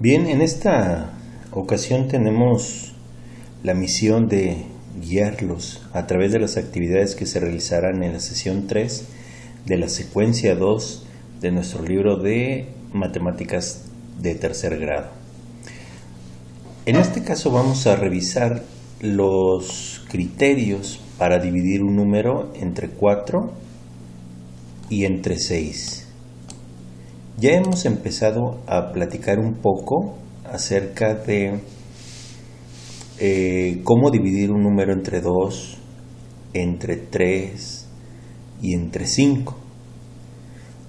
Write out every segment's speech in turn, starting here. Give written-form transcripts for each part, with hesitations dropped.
Bien, en esta ocasión tenemos la misión de guiarlos a través de las actividades que se realizarán en la sesión 3 de la secuencia 2 de nuestro libro de matemáticas de tercer grado. En este caso vamos a revisar los criterios para dividir un número entre 4 y entre 6. Ya hemos empezado a platicar un poco acerca de cómo dividir un número entre 2, entre 3 y entre 5.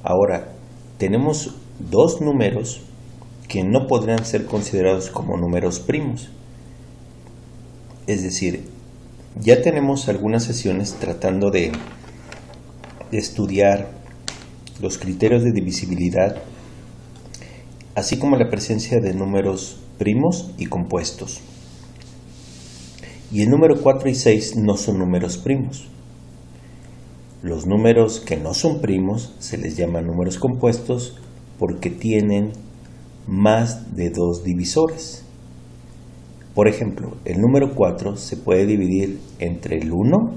Ahora, tenemos dos números que no podrán ser considerados como números primos. Es decir, ya tenemos algunas sesiones tratando de estudiar los criterios de divisibilidad, así como la presencia de números primos y compuestos. Y el número 4 y 6 no son números primos. Los números que no son primos se les llama números compuestos porque tienen más de dos divisores. Por ejemplo, el número 4 se puede dividir entre el 1,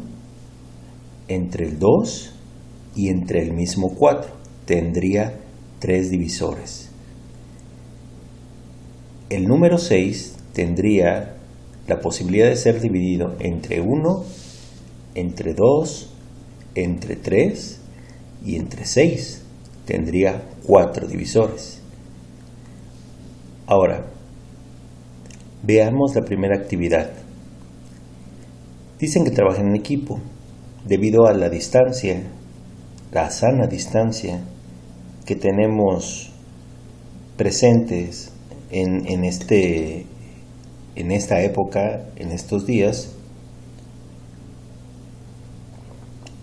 entre el 2 y entre el mismo 4. Tendría tres divisores. El número 6 tendría la posibilidad de ser dividido entre 1, entre 2, entre 3 y entre 6. Tendría cuatro divisores. Ahora, veamos la primera actividad. Dicen que trabajan en equipo debido a la distancia, la sana distancia que tenemos presentes en esta época, en estos días.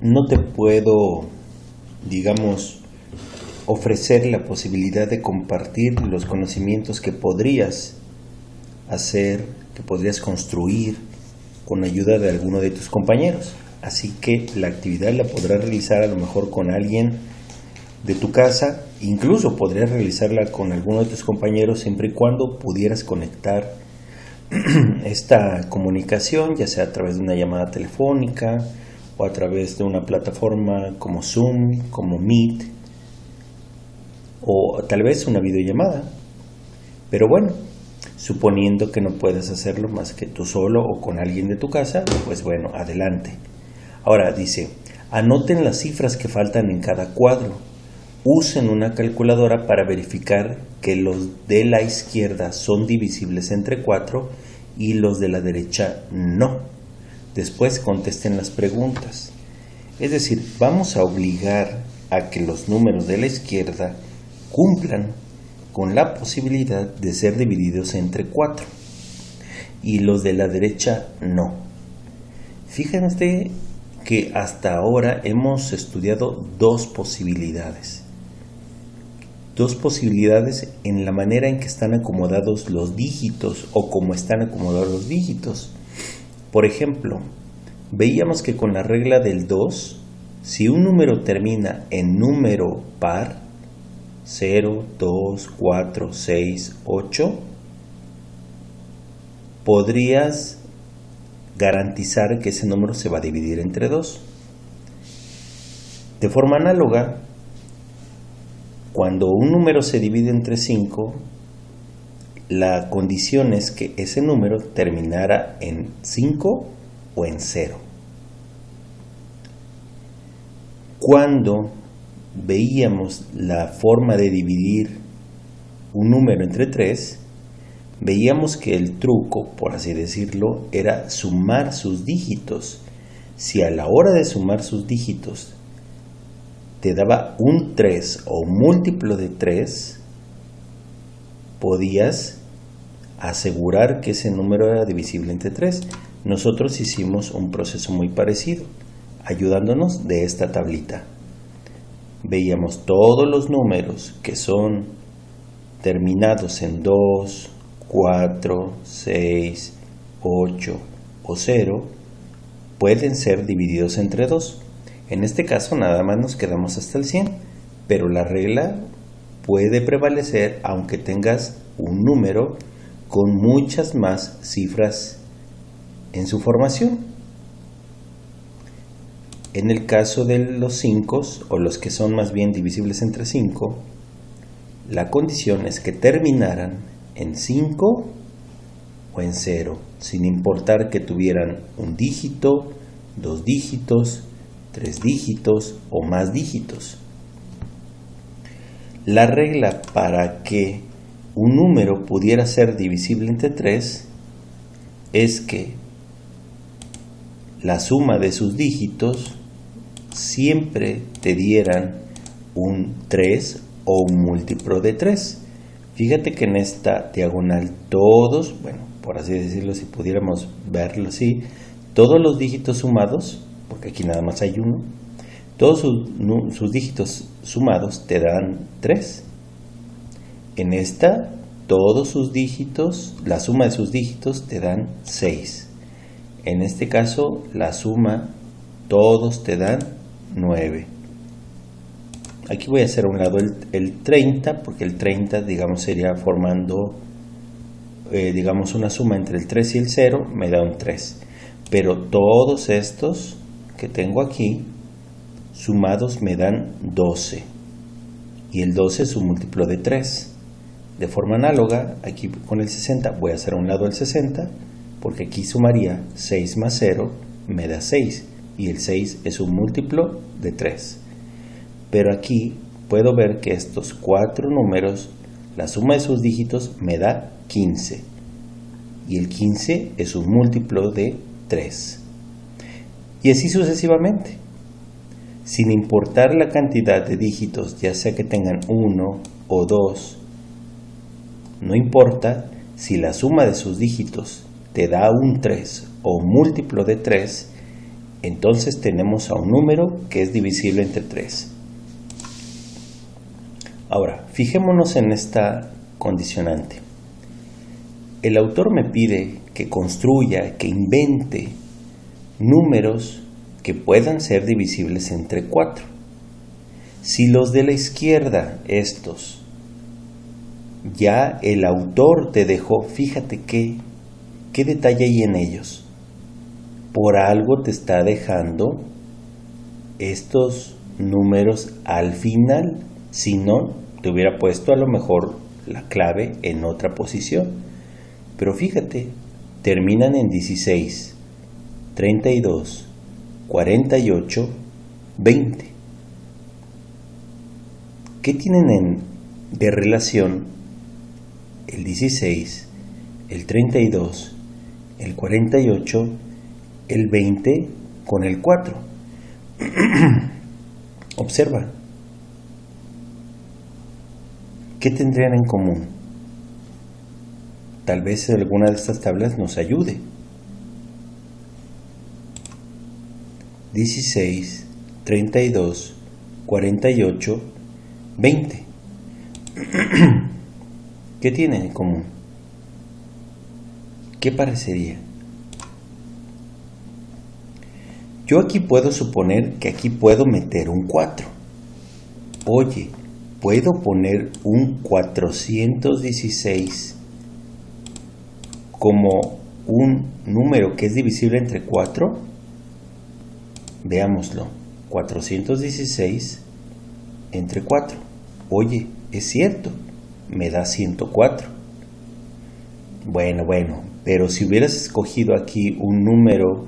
No te puedo, ofrecer la posibilidad de compartir los conocimientos que podrías hacer, que podrías construir con ayuda de alguno de tus compañeros. Así que la actividad la podrás realizar a lo mejor con alguien de tu casa, incluso podrías realizarla con alguno de tus compañeros siempre y cuando pudieras conectar esta comunicación, ya sea a través de una llamada telefónica o a través de una plataforma como Zoom, como Meet, o tal vez una videollamada. Pero bueno, suponiendo que no puedas hacerlo más que tú solo o con alguien de tu casa, pues bueno, adelante. Ahora dice, anoten las cifras que faltan en cada cuadro. Usen una calculadora para verificar que los de la izquierda son divisibles entre 4 y los de la derecha no. Después contesten las preguntas. Es decir, vamos a obligar a que los números de la izquierda cumplan con la posibilidad de ser divididos entre 4 y los de la derecha no. Fíjense que hasta ahora hemos estudiado dos posibilidades en la manera en que están acomodados los dígitos o cómo están acomodados los dígitos. Por ejemplo, veíamos que con la regla del 2, si un número termina en número par, 0, 2, 4, 6, 8, podrías garantizar que ese número se va a dividir entre 2. De forma análoga, cuando un número se divide entre 5, la condición es que ese número terminara en 5 o en 0. Cuando veíamos la forma de dividir un número entre 3, veíamos que el truco, por así decirlo, era sumar sus dígitos. Si a la hora de sumar sus dígitos te daba un 3 o un múltiplo de 3, podías asegurar que ese número era divisible entre 3. Nosotros hicimos un proceso muy parecido, ayudándonos de esta tablita. Veíamos todos los números que son terminados en 2, 4, 6, 8 o 0, pueden ser divididos entre 2. En este caso nada más nos quedamos hasta el 100, pero la regla puede prevalecer aunque tengas un número con muchas más cifras en su formación. En el caso de los 5 o los que son más bien divisibles entre 5, la condición es que terminaran en 5 o en 0, sin importar que tuvieran un dígito, 2 dígitos, 3 dígitos o más dígitos. La regla para que un número pudiera ser divisible entre 3 es que la suma de sus dígitos siempre te dieran un 3 o un múltiplo de 3. Fíjate que en esta diagonal todos, bueno, por así decirlo, si pudiéramos verlo así, todos los dígitos sumados, porque aquí nada más hay uno, todos sus dígitos sumados te dan 3. En esta, todos sus dígitos, la suma de sus dígitos te dan 6. En este caso, la suma, todos te dan 9. Aquí voy a hacer a un lado el 30, porque el 30, digamos, sería formando, digamos, una suma entre el 3 y el 0, me da un 3. Pero todos estos que tengo aquí, sumados me dan 12. Y el 12 es un múltiplo de 3. De forma análoga, aquí con el 60, voy a hacer a un lado el 60, porque aquí sumaría 6 más 0, me da 6. Y el 6 es un múltiplo de 3. Pero aquí puedo ver que estos 4 números, la suma de sus dígitos me da 15. Y el 15 es un múltiplo de 3. Y así sucesivamente. Sin importar la cantidad de dígitos, ya sea que tengan 1 o 2, no importa si la suma de sus dígitos te da un 3 o un múltiplo de 3, entonces tenemos a un número que es divisible entre 3. Ahora, fijémonos en esta condicionante. El autor me pide que construya, que invente números que puedan ser divisibles entre 4. Si los de la izquierda, estos, ya el autor te dejó, fíjate qué detalle hay en ellos. Por algo te está dejando estos números al final, si no, te hubiera puesto a lo mejor la clave en otra posición. Pero fíjate, terminan en 16, 32, 48, 20. ¿Qué tienen de relación el 16, el 32, el 48, el 20 con el 4? Observa. ¿Qué tendrían en común? Tal vez alguna de estas tablas nos ayude. 16, 32, 48, 20. ¿Qué tienen en común? ¿Qué parecería? Yo aquí puedo suponer que aquí puedo meter un 4. Oye, ¿puedo poner un 416 como un número que es divisible entre 4? Veámoslo. 416 entre 4. Oye, es cierto, me da 104. Bueno, pero si hubieras escogido aquí un número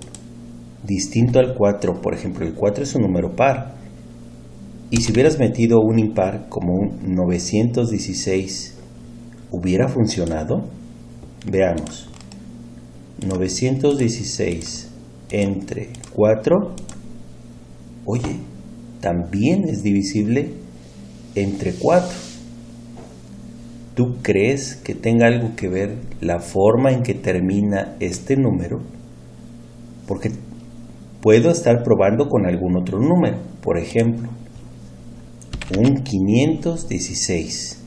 distinto al 4, por ejemplo, el 4 es un número par, y si hubieras metido un impar como un 916, ¿hubiera funcionado? Veamos. 916 entre 4, oye, también es divisible entre 4. ¿Tú crees que tenga algo que ver la forma en que termina este número? Porque puedo estar probando con algún otro número. Por ejemplo, un 516.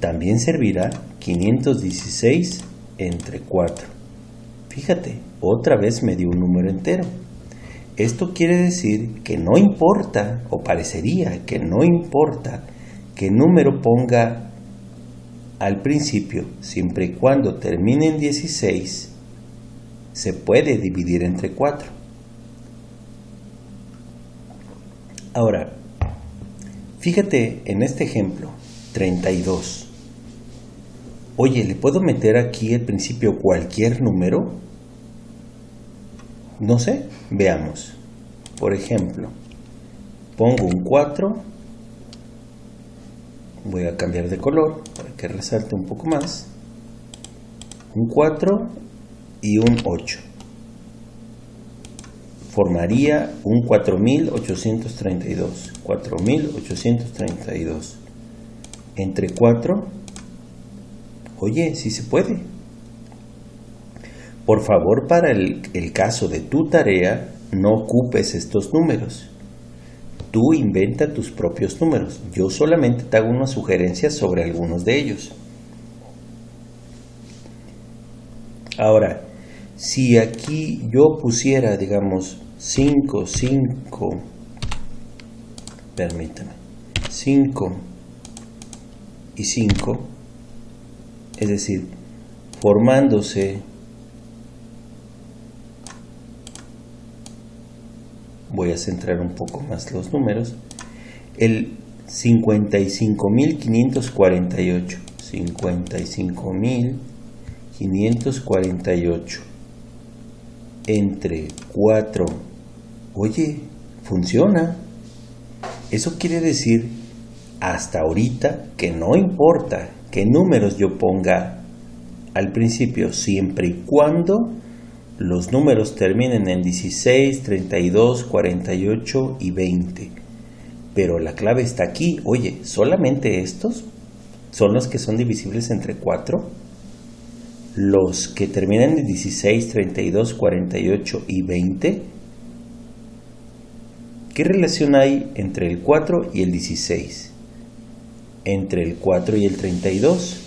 También servirá 516 entre 4. Fíjate, otra vez me dio un número entero. Esto quiere decir que no importa, o parecería que no importa, qué número ponga al principio, siempre y cuando termine en 16, se puede dividir entre 4. Ahora, fíjate en este ejemplo, 32. Oye, ¿le puedo meter aquí al principio cualquier número? No sé, veamos. Por ejemplo, pongo un 4, voy a cambiar de color para que resalte un poco más, un 4 y un 8. Formaría un 4832. 4832. Entre 4, oye, sí se puede. Por favor, para el caso de tu tarea, no ocupes estos números. Tú inventa tus propios números. Yo solamente te hago una sugerencia sobre algunos de ellos. Ahora, si aquí yo pusiera, digamos, 5, permítame, 5 y 5, es decir, formándose, voy a centrar un poco más los números, el 55.548, 55.548 entre 4, oye, funciona. Eso quiere decir, hasta ahorita, que no importa qué números yo ponga al principio, siempre y cuando los números terminen en 16, 32, 48 y 20. Pero la clave está aquí. Oye, ¿solamente estos son los que son divisibles entre 4? Los que terminan en 16, 32, 48 y 20. ¿Qué relación hay entre el 4 y el 16? Entre el 4 y el 32.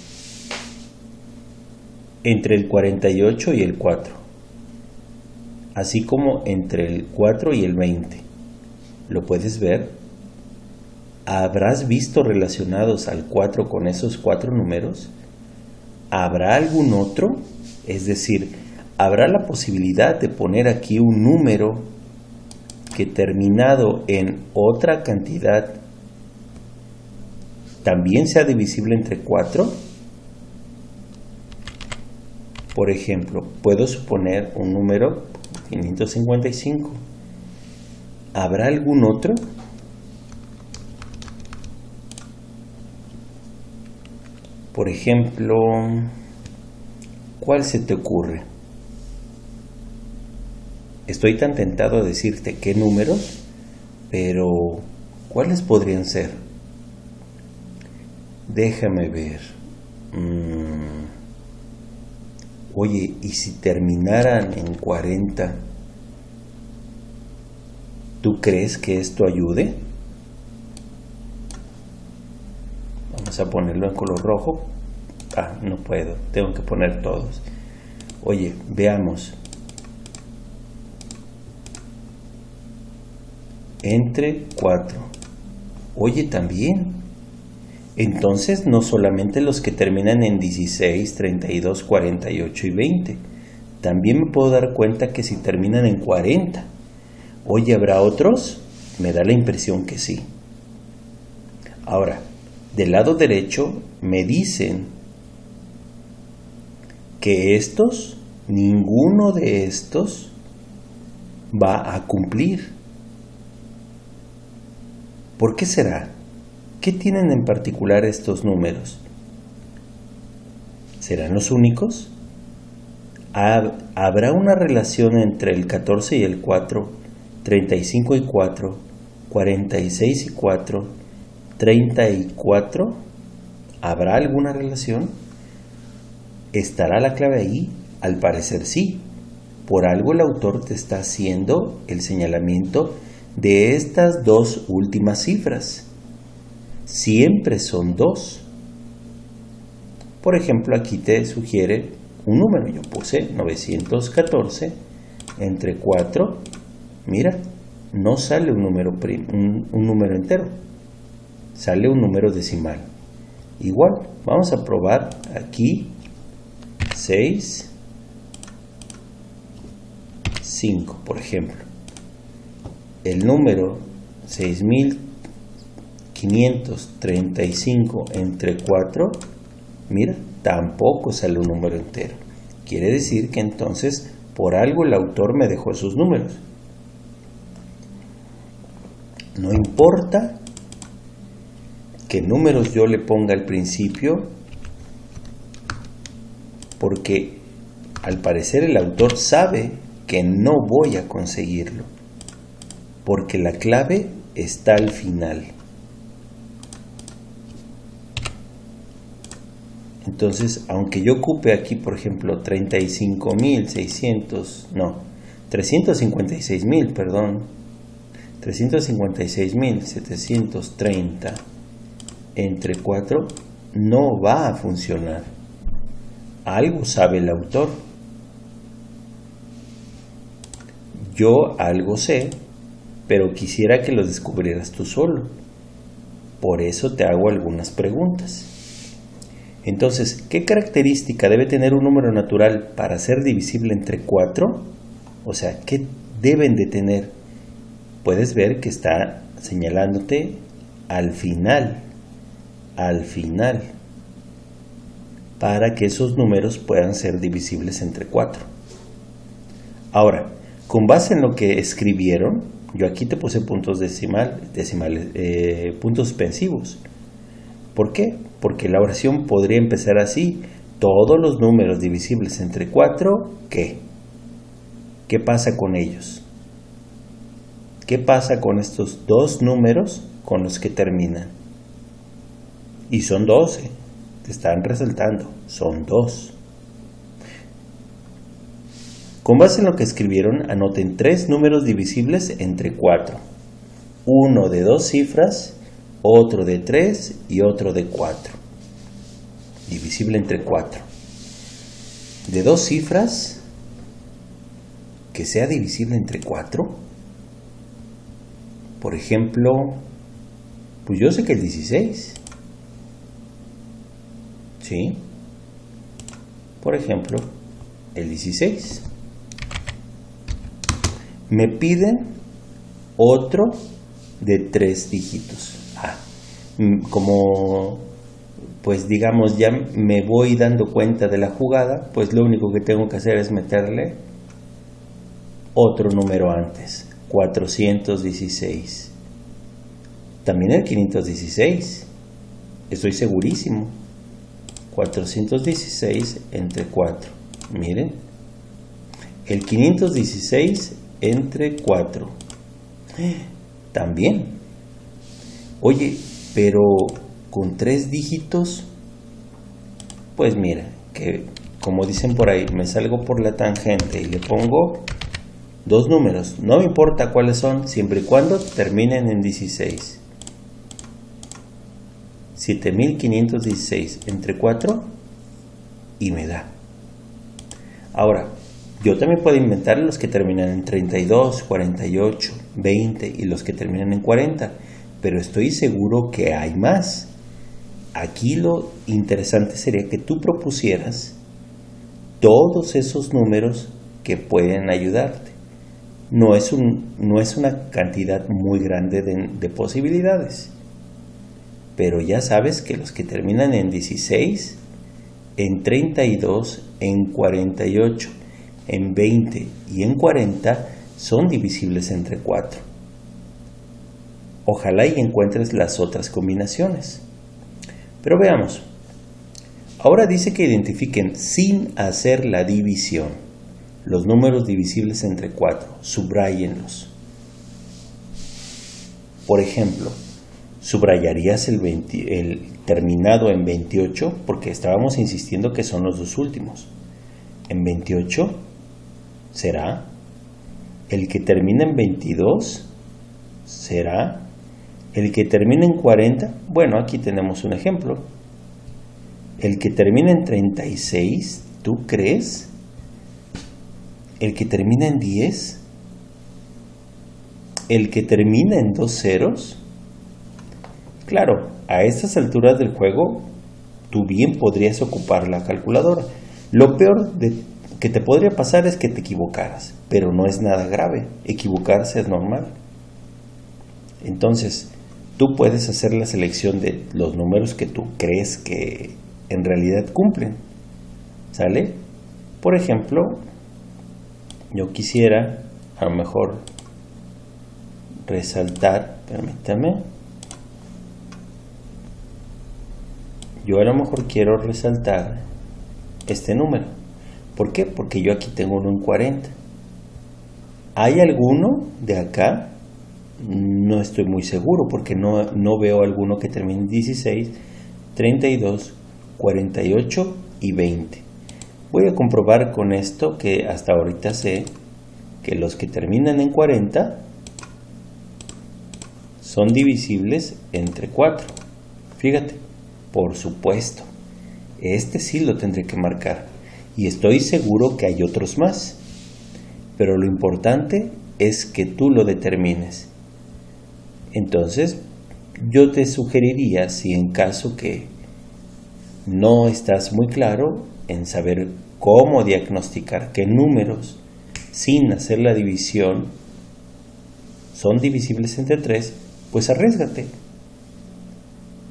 Entre el 48 y el 4. Así como entre el 4 y el 20. ¿Lo puedes ver? ¿Habrás visto relacionados al 4 con esos 4 números? ¿Habrá algún otro? Es decir, ¿habrá la posibilidad de poner aquí un número que terminado en otra cantidad también sea divisible entre 4? Por ejemplo, puedo suponer un número 555. ¿Habrá algún otro? Por ejemplo, ¿cuál se te ocurre? Estoy tan tentado a decirte qué números, pero ¿cuáles podrían ser? Déjame ver. Oye, ¿y si terminaran en 40? ¿Tú crees que esto ayude? Vamos a ponerlo en color rojo. No puedo, tengo que poner todos. Oye, veamos. Entre 4. Oye, también. Entonces, no solamente los que terminan en 16, 32, 48 y 20. También me puedo dar cuenta que si terminan en 40. Oye, ¿habrá otros? Me da la impresión que sí. Ahora, del lado derecho me dicen que ninguno de estos va a cumplir. ¿Por qué será? ¿Qué tienen en particular estos números? ¿Serán los únicos? ¿Habrá una relación entre el 14 y el 4, 35 y 4, 46 y 4, 34? ¿Habrá alguna relación? ¿Estará la clave ahí? Al parecer sí. Por algo el autor te está haciendo el señalamiento de estas dos últimas cifras. Siempre son 2. Por ejemplo, aquí te sugiere un número. Yo puse 914 entre 4. Mira, no sale un número entero. sale un número decimal. Igual, vamos a probar aquí 6, 5, por ejemplo. El número 6535 entre 4, mira, tampoco sale un número entero. Quiere decir que entonces por algo el autor me dejó esos números. No importa qué números yo le ponga al principio, porque al parecer el autor sabe que no voy a conseguirlo, porque la clave está al final. Entonces, aunque yo ocupe aquí, por ejemplo, 356.730 entre 4, no va a funcionar. Algo sabe el autor. Yo algo sé, pero quisiera que lo descubrieras tú solo. Por eso te hago algunas preguntas. Entonces, ¿qué característica debe tener un número natural para ser divisible entre 4? O sea, ¿qué deben de tener? Puedes ver que está señalándote al final, para que esos números puedan ser divisibles entre 4. Ahora, con base en lo que escribieron, yo aquí te puse puntos puntos suspensivos. ¿Por qué? Porque la oración podría empezar así: todos los números divisibles entre 4, ¿qué? ¿Qué pasa con ellos? ¿Qué pasa con estos dos números con los que terminan? Y son 12, te están resaltando, son 2. Con base en lo que escribieron, anoten 3 números divisibles entre 4. Uno de 2 cifras, otro de 3 y otro de 4. Divisible entre 4. De 2 cifras, que sea divisible entre 4. Por ejemplo, pues yo sé que el 16. ¿Sí? Por ejemplo, el 16. Me piden otro de 3 dígitos. Como, pues digamos, ya me voy dando cuenta de la jugada, pues lo único que tengo que hacer es meterle otro número antes, 416. También el 516, estoy segurísimo. 416 entre 4, miren. El 516 entre 4, también. Oye, pero con 3 dígitos, pues mira, que como dicen por ahí, me salgo por la tangente y le pongo 2 números, no me importa cuáles son, siempre y cuando terminen en 16. 7516 entre 4 y me da. Ahora, yo también puedo inventar los que terminan en 32, 48, 20 y los que terminan en 40, pero estoy seguro que hay más. Aquí lo interesante sería que tú propusieras todos esos números que pueden ayudarte. No es una cantidad muy grande de posibilidades, pero ya sabes que los que terminan en 16, en 32, en 48, en 20 y en 40 son divisibles entre 4. Ojalá y encuentres las otras combinaciones. Pero veamos. Ahora dice que identifiquen sin hacer la división los números divisibles entre 4. Subrayenlos. Por ejemplo, subrayarías el terminado en 28 porque estábamos insistiendo que son los dos últimos. En 28 será el que termina en 22, será el que termina en 40. Bueno, aquí tenemos un ejemplo. El que termina en 36, ¿tú crees? El que termina en 10, el que termina en 2 ceros. Claro, a estas alturas del juego, tú bien podrías ocupar la calculadora. Lo peor que te podría pasar es que te equivocaras, pero no es nada grave. Equivocarse es normal. Entonces, tú puedes hacer la selección de los números que tú crees que en realidad cumplen. ¿Sale? Por ejemplo, yo quisiera a lo mejor resaltar, permítame, yo a lo mejor quiero resaltar este número. ¿Por qué? Porque yo aquí tengo uno en 40. ¿Hay alguno de acá? No estoy muy seguro porque no veo alguno que termine en 16, 32, 48 y 20. Voy a comprobar con esto que hasta ahorita sé que los que terminan en 40 son divisibles entre 4. Fíjate, por supuesto, este sí lo tendré que marcar y estoy seguro que hay otros más, pero lo importante es que tú lo determines. Entonces, yo te sugeriría, si en caso que no estás muy claro en saber cómo diagnosticar qué números, sin hacer la división, son divisibles entre 3, pues arriésgate.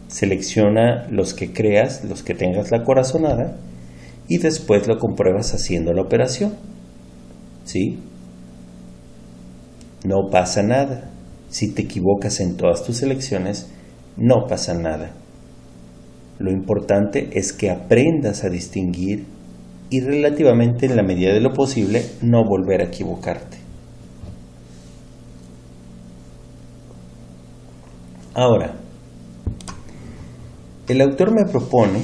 Selecciona los que creas, los que tengas la corazonada, y después lo compruebas haciendo la operación. ¿Sí? No pasa nada. Si te equivocas en todas tus selecciones, no pasa nada. Lo importante es que aprendas a distinguir y relativamente en la medida de lo posible no volver a equivocarte. Ahora, el autor me propone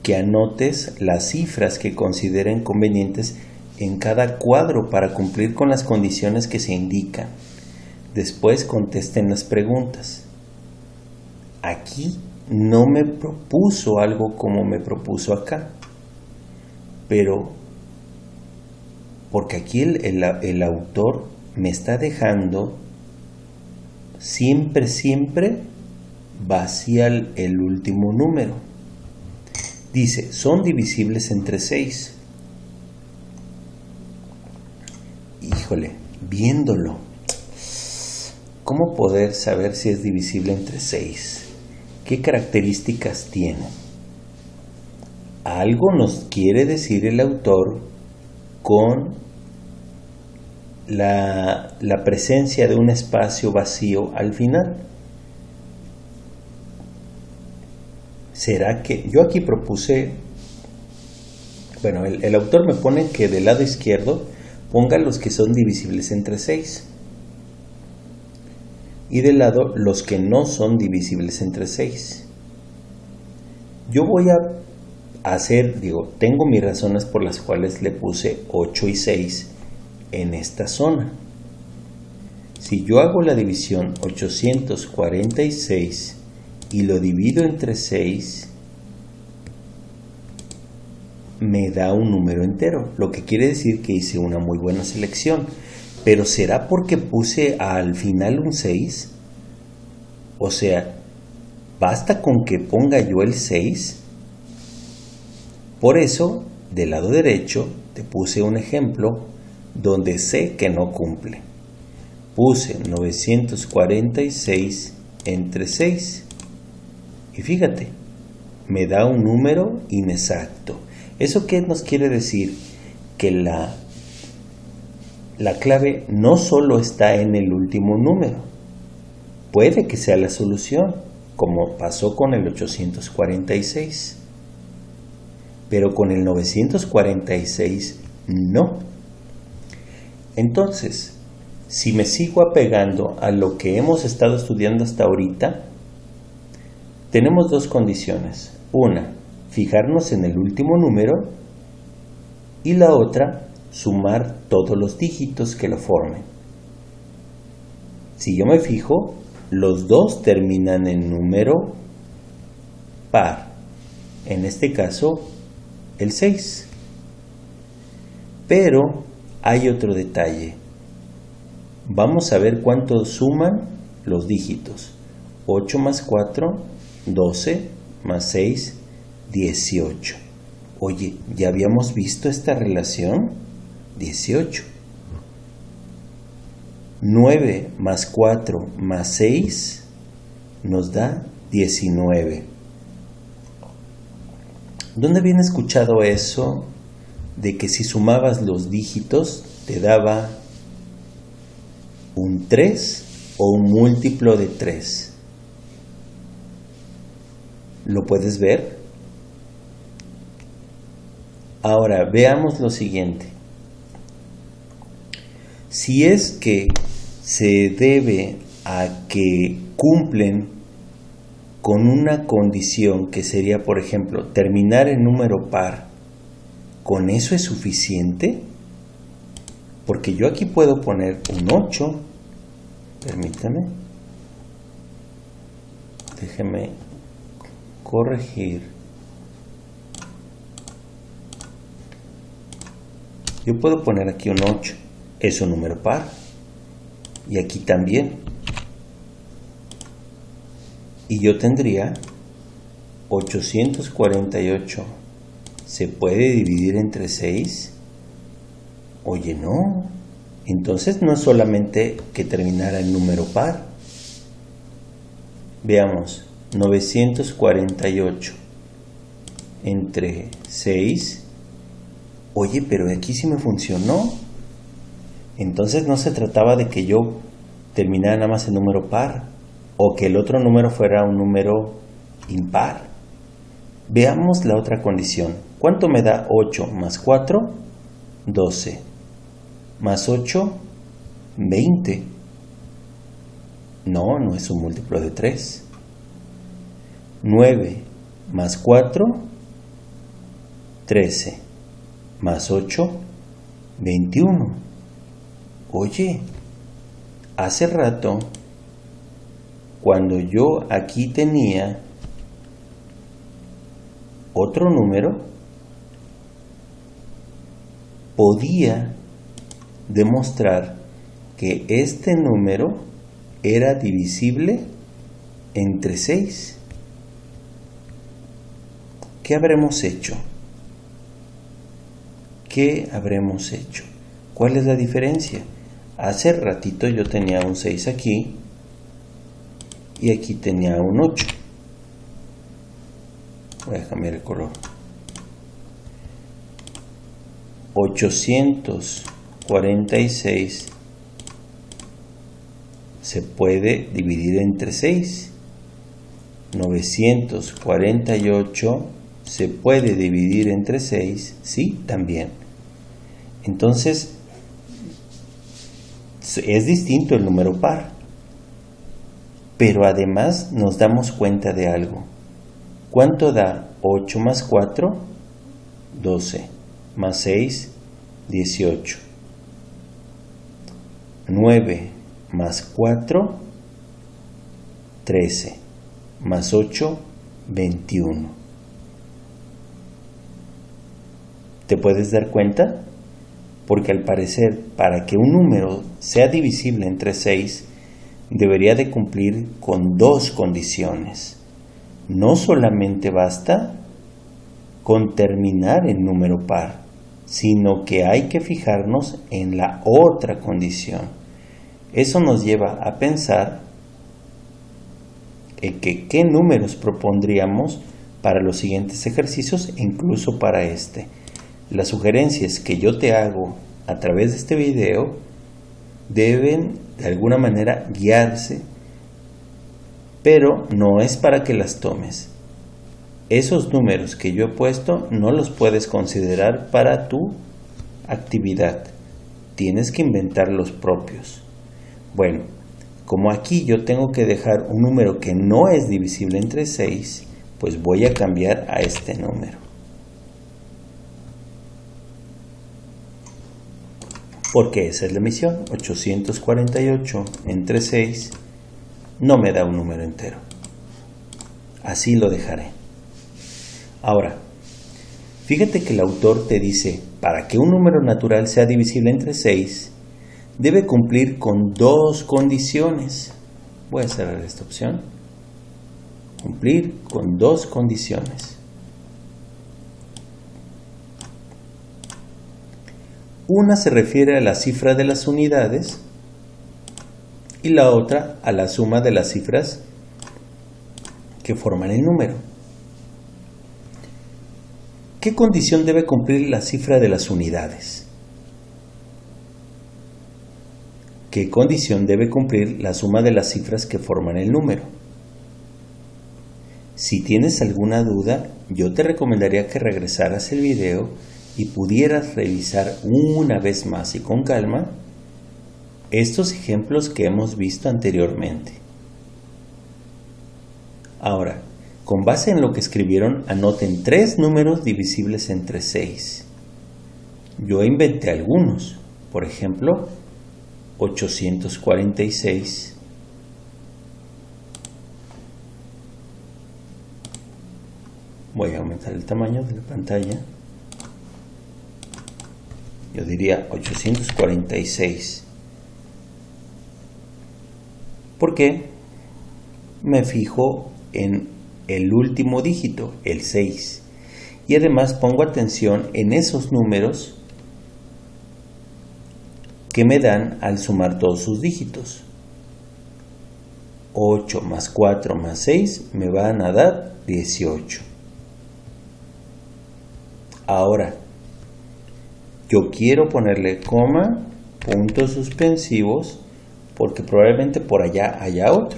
que anotes las cifras que consideren convenientes en cada cuadro para cumplir con las condiciones que se indican. Después contesten las preguntas. Aquí no me propuso algo como me propuso acá, pero porque aquí el autor me está dejando siempre vacía el último número. Dice, son divisibles entre 6. Híjole, viéndolo, ¿cómo poder saber si es divisible entre 6? ¿Qué características tiene? Algo nos quiere decir el autor con la presencia de un espacio vacío al final. ¿Será que yo aquí propuse, bueno, el autor me pone que del lado izquierdo ponga los que son divisibles entre 6 y del lado los que no son divisibles entre 6. Yo voy a hacer, tengo mis razones por las cuales le puse 8 y 6 en esta zona. Si yo hago la división 846 y lo divido entre 6, me da un número entero, lo que quiere decir que hice una muy buena selección. Pero ¿será porque puse al final un 6? O sea, ¿basta con que ponga yo el 6? Por eso, del lado derecho, te puse un ejemplo donde sé que no cumple. Puse 946 entre 6. Y fíjate, me da un número inexacto. ¿Eso qué nos quiere decir? Que la clave no solo está en el último número. Puede que sea la solución, como pasó con el 846. Pero con el 946 no. Entonces, si me sigo apegando a lo que hemos estado estudiando hasta ahorita, tenemos dos condiciones. Una, fijarnos en el último número, y la otra, sumar todos los dígitos que lo formen. Si yo me fijo, los dos terminan en número par. En este caso, el 6. Pero hay otro detalle. Vamos a ver cuánto suman los dígitos. 8 más 4, 12, más 6, 18. Oye, ¿ya habíamos visto esta relación? 18. 9 más 4 más 6 nos da 19. ¿Dónde habían escuchado eso de que si sumabas los dígitos te daba un 3 o un múltiplo de 3? ¿Lo puedes ver? Ahora veamos lo siguiente. Si es que se debe a que cumplen con una condición que sería, por ejemplo, terminar en número par, ¿con eso es suficiente? Porque yo aquí puedo poner un 8. Permítame. Déjeme corregir. Yo puedo poner aquí un 8. Es un número par. Y aquí también. Y yo tendría 848. ¿Se puede dividir entre 6? Oye, no. Entonces no es solamente que terminara en número par. Veamos. 948 entre 6. Oye, pero aquí sí me funcionó. Entonces no se trataba de que yo terminara nada más en número par o que el otro número fuera un número impar. Veamos la otra condición. ¿Cuánto me da 8 más 4? 12. Más 8, 20. No, no es un múltiplo de 3. 9 más 4, 13. Más 8, 21. Oye, hace rato, cuando yo aquí tenía otro número, podía demostrar que este número era divisible entre 6. ¿Qué habremos hecho? ¿Qué habremos hecho? ¿Cuál es la diferencia? Hace ratito yo tenía un 6 aquí y aquí tenía un 8. Voy a cambiar el color. 846 se puede dividir entre 6. 948 se puede dividir entre 6. Sí, también. Entonces, es distinto el número par. Pero además nos damos cuenta de algo. ¿Cuánto da 8 más 4? 12. Más 6, 18. 9 más 4, 13. Más 8, 21. ¿Te puedes dar cuenta? Porque al parecer, para que un número sea divisible entre 6, debería de cumplir con dos condiciones. No solamente basta con terminar en número par, sino que hay que fijarnos en la otra condición. Eso nos lleva a pensar que qué números propondríamos para los siguientes ejercicios e incluso para este. Las sugerencias que yo te hago a través de este video deben de alguna manera guiarse, pero no es para que las tomes. Esos números que yo he puesto no los puedes considerar para tu actividad. Tienes que inventar los propios. Bueno, como aquí yo tengo que dejar un número que no es divisible entre 6, pues voy a cambiar a este número. Porque esa es la misión. 848 entre 6 no me da un número entero. Así lo dejaré. Ahora, fíjate que el autor te dice, para que un número natural sea divisible entre 6, debe cumplir con dos condiciones. Voy a cerrar esta opción. cumplir con dos condiciones. Una se refiere a la cifra de las unidades y la otra a la suma de las cifras que forman el número. ¿Qué condición debe cumplir la cifra de las unidades? ¿Qué condición debe cumplir la suma de las cifras que forman el número? Si tienes alguna duda, yo te recomendaría que regresaras el video y pudieras revisar una vez más y con calma estos ejemplos que hemos visto anteriormente. Ahora, con base en lo que escribieron, anoten 3 números divisibles entre 6. Yo inventé algunos, por ejemplo, 846. Voy a aumentar el tamaño de la pantalla. Yo diría 846. ¿Por qué? Me fijo en el último dígito, el 6. Y además pongo atención en esos números que me dan al sumar todos sus dígitos. 8 más 4 más 6 me van a dar 18. Ahora, yo quiero ponerle coma, puntos suspensivos, porque probablemente por allá haya otro.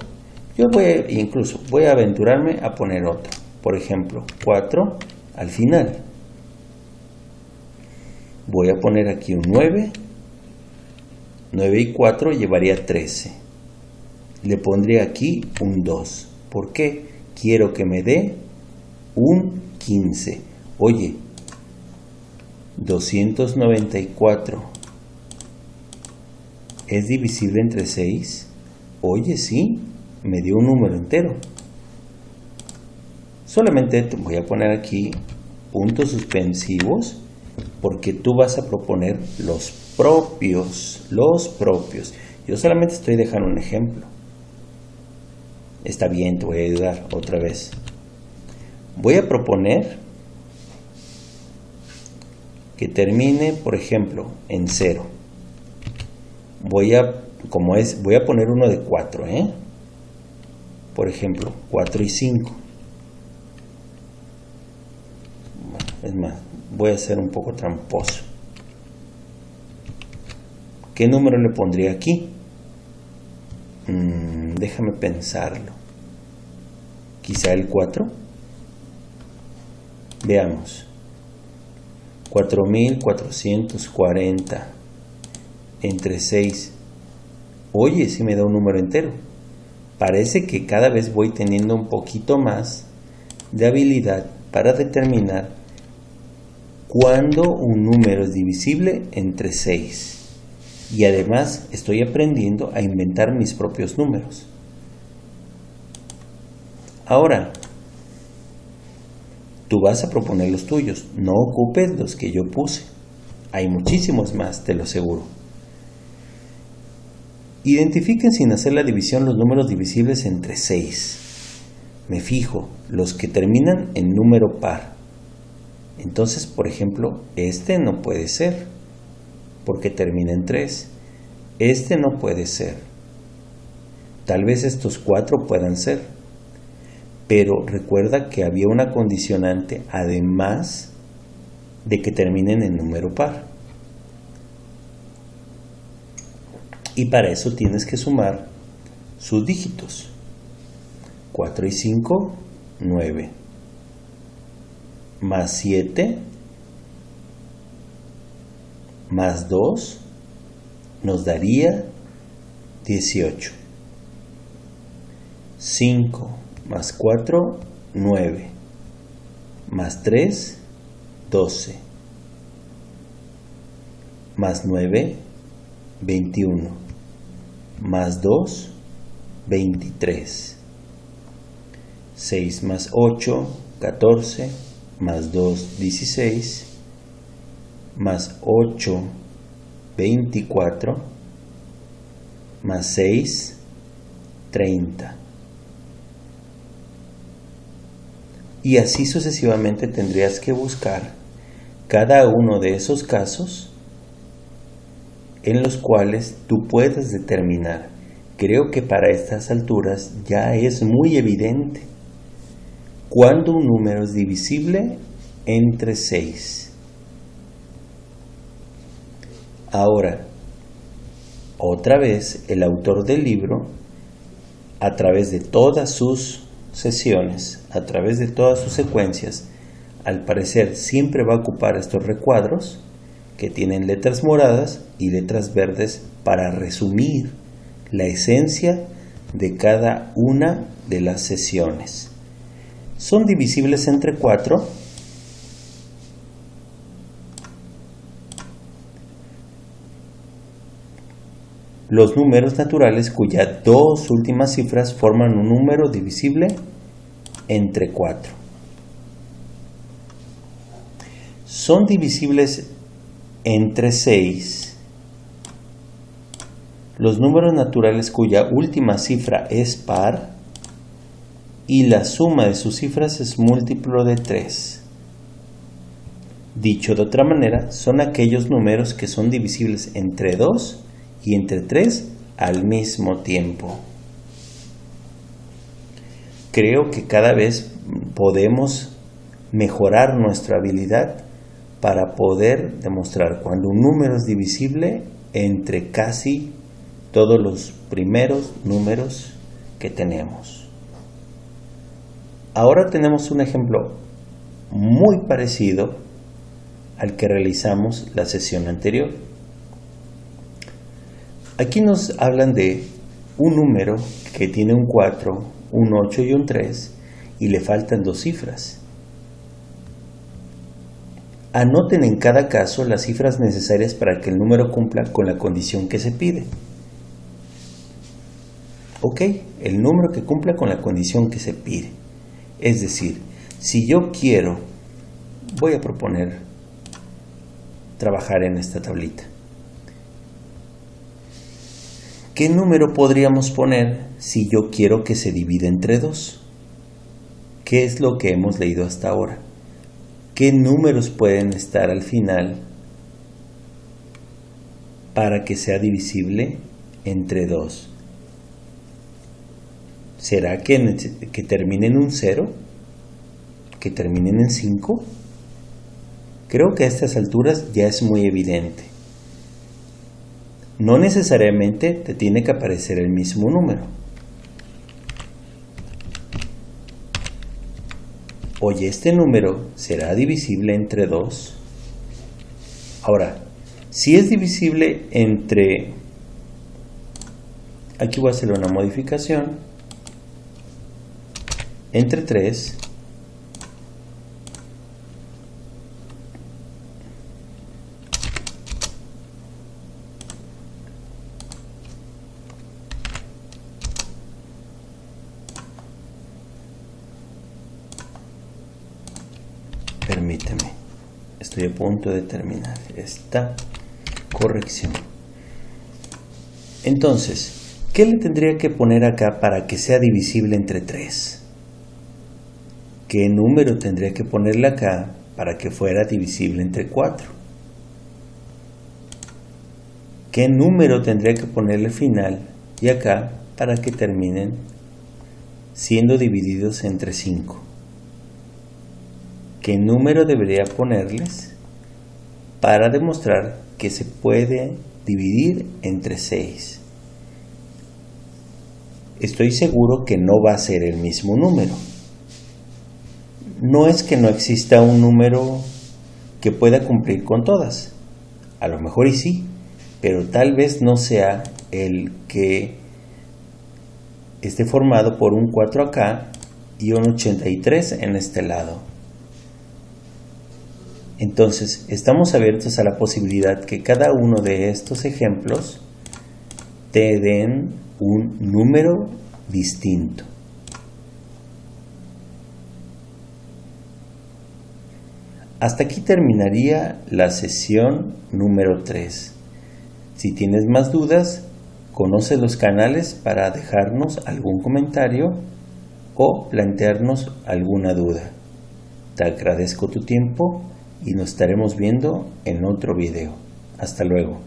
Yo voy a aventurarme a poner otro. Por ejemplo, 4 al final. Voy a poner aquí un 9. 9 y 4 llevaría 13. Le pondría aquí un 2. ¿Por qué? Quiero que me dé un 15. Oye, 294 ¿es divisible entre 6? Oye, sí, me dio un número entero. Solamente te voy a poner aquí puntos suspensivos porque tú vas a proponer los propios. Yo solamente estoy dejando un ejemplo. Está bien, te voy a ayudar otra vez. Voy a proponer que termine, por ejemplo, en 0. Voy a poner uno de 4, Por ejemplo, 4 y 5. Bueno, es más, voy a ser un poco tramposo. ¿Qué número le pondría aquí? Déjame pensarlo. ¿Quizá el 4? Veamos. 4440 entre 6. Oye, si me da un número entero. Parece que cada vez voy teniendo un poquito más de habilidad para determinar cuándo un número es divisible entre 6. Y además estoy aprendiendo a inventar mis propios números. Ahora, tú vas a proponer los tuyos. No ocupes los que yo puse. Hay muchísimos más, te lo aseguro. Identifiquen sin hacer la división los números divisibles entre 6. Me fijo, los que terminan en número par. Entonces, por ejemplo, este no puede ser, porque termina en 3. Este no puede ser. Tal vez estos 4 puedan ser. Pero recuerda que había una condicionante además de que terminen en número par. Y para eso tienes que sumar sus dígitos. 4 y 5, 9. Más 7, más 2, nos daría 18. 5 más 4, 9. Más 3, 12. Más 9, 21. Más 2, 23. 6 más 8, 14. Más 2, 16. Más 8, 24. Más 6, 30. Y así sucesivamente tendrías que buscar cada uno de esos casos en los cuales tú puedes determinar. Creo que para estas alturas ya es muy evidente cuando un número es divisible entre 6. Ahora, otra vez el autor del libro, a través de todas sus sesiones, a través de todas sus secuencias, al parecer siempre va a ocupar estos recuadros que tienen letras moradas y letras verdes para resumir la esencia de cada una de las sesiones. Son divisibles entre 4. Los números naturales cuyas dos últimas cifras forman un número divisible entre 4. Son divisibles entre 6 los números naturales cuya última cifra es par y la suma de sus cifras es múltiplo de 3. Dicho de otra manera, son aquellos números que son divisibles entre 2 y entre 3 al mismo tiempo. Creo que cada vez podemos mejorar nuestra habilidad para poder demostrar cuando un número es divisible entre casi todos los primeros números que tenemos. Ahora tenemos un ejemplo muy parecido al que realizamos la sesión anterior. Aquí nos hablan de un número que tiene un 4, un 8 y un 3 y le faltan 2 cifras. Anoten en cada caso las cifras necesarias para que el número cumpla con la condición que se pide. Ok, el número que cumpla con la condición que se pide. Es decir, si yo quiero, voy a proponer trabajar en esta tablita. ¿Qué número podríamos poner si yo quiero que se divida entre 2? ¿Qué es lo que hemos leído hasta ahora? ¿Qué números pueden estar al final para que sea divisible entre 2? ¿Será que terminen en un 0? ¿Que terminen en 5? Creo que a estas alturas ya es muy evidente. No necesariamente te tiene que aparecer el mismo número. Oye, ¿este número será divisible entre 2? Ahora, si es divisible entre... Aquí voy a hacer una modificación. Entre 3. Permíteme, estoy a punto de terminar esta corrección. Entonces, ¿qué le tendría que poner acá para que sea divisible entre 3? ¿Qué número tendría que ponerle acá para que fuera divisible entre 4? ¿Qué número tendría que ponerle al final y acá para que terminen siendo divididos entre 5? ¿Qué número debería ponerles para demostrar que se puede dividir entre 6? Estoy seguro que no va a ser el mismo número. No es que no exista un número que pueda cumplir con todas. A lo mejor y sí, pero tal vez no sea el que esté formado por un 4 acá y un 83 en este lado. Entonces, estamos abiertos a la posibilidad que cada uno de estos ejemplos te den un número distinto. Hasta aquí terminaría la sesión número 3. Si tienes más dudas, conoce los canales para dejarnos algún comentario o plantearnos alguna duda. Te agradezco tu tiempo y nos estaremos viendo en otro video. Hasta luego.